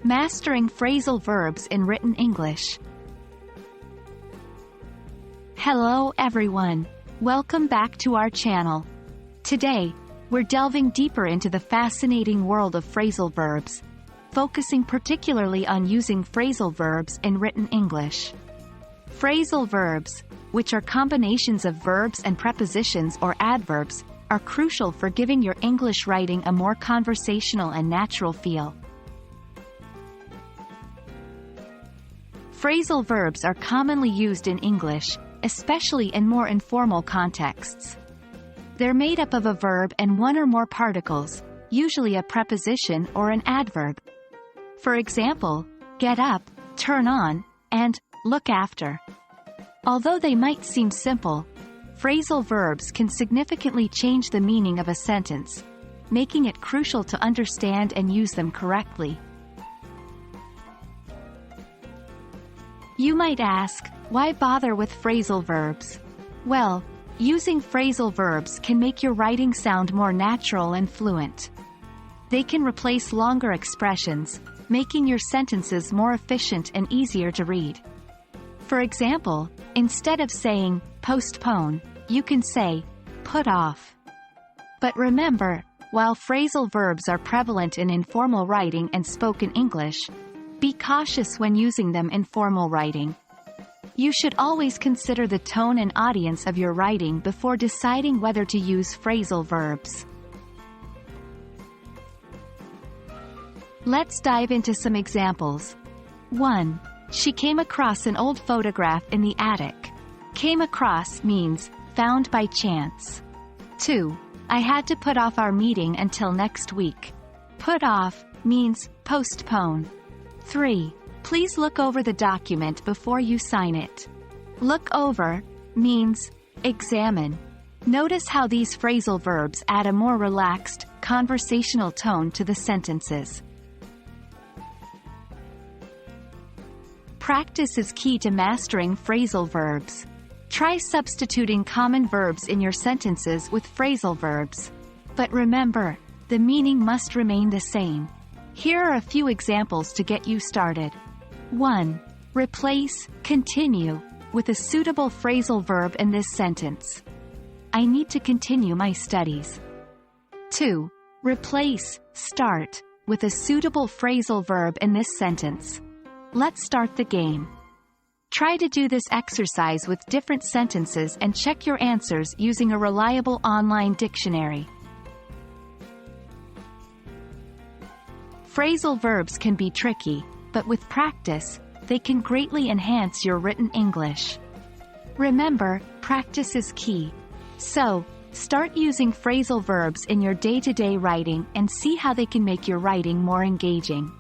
Mastering phrasal verbs in written English. Hello everyone. Welcome back to our channel. Today, we're delving deeper into the fascinating world of phrasal verbs, focusing particularly on using phrasal verbs in written English. Phrasal verbs, which are combinations of verbs and prepositions or adverbs, are crucial for giving your English writing a more conversational and natural feel. Phrasal verbs are commonly used in English, especially in more informal contexts. They're made up of a verb and one or more particles, usually a preposition or an adverb. For example, get up, turn on, and look after. Although they might seem simple, phrasal verbs can significantly change the meaning of a sentence, making it crucial to understand and use them correctly. You might ask, why bother with phrasal verbs? Well, using phrasal verbs can make your writing sound more natural and fluent. They can replace longer expressions, making your sentences more efficient and easier to read. For example, instead of saying, postpone, you can say, put off. But remember, while phrasal verbs are prevalent in informal writing and spoken English, be cautious when using them in formal writing. You should always consider the tone and audience of your writing before deciding whether to use phrasal verbs. Let's dive into some examples. 1. She came across an old photograph in the attic. Came across means found by chance. 2. I had to put off our meeting until next week. Put off means postpone. 3. Please look over the document before you sign it. Look over means examine. Notice how these phrasal verbs add a more relaxed, conversational tone to the sentences. Practice is key to mastering phrasal verbs. Try substituting common verbs in your sentences with phrasal verbs. But remember, the meaning must remain the same. Here are a few examples to get you started. 1. Replace continue with a suitable phrasal verb in this sentence. I need to continue my studies. 2. Replace start with a suitable phrasal verb in this sentence. Let's start the game. Try to do this exercise with different sentences and check your answers using a reliable online dictionary. Phrasal verbs can be tricky, but with practice, they can greatly enhance your written English. Remember, practice is key. So, start using phrasal verbs in your day-to-day writing and see how they can make your writing more engaging.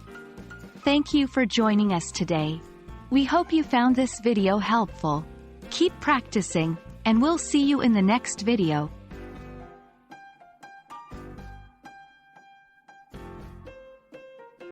Thank you for joining us today. We hope you found this video helpful. Keep practicing, and we'll see you in the next video.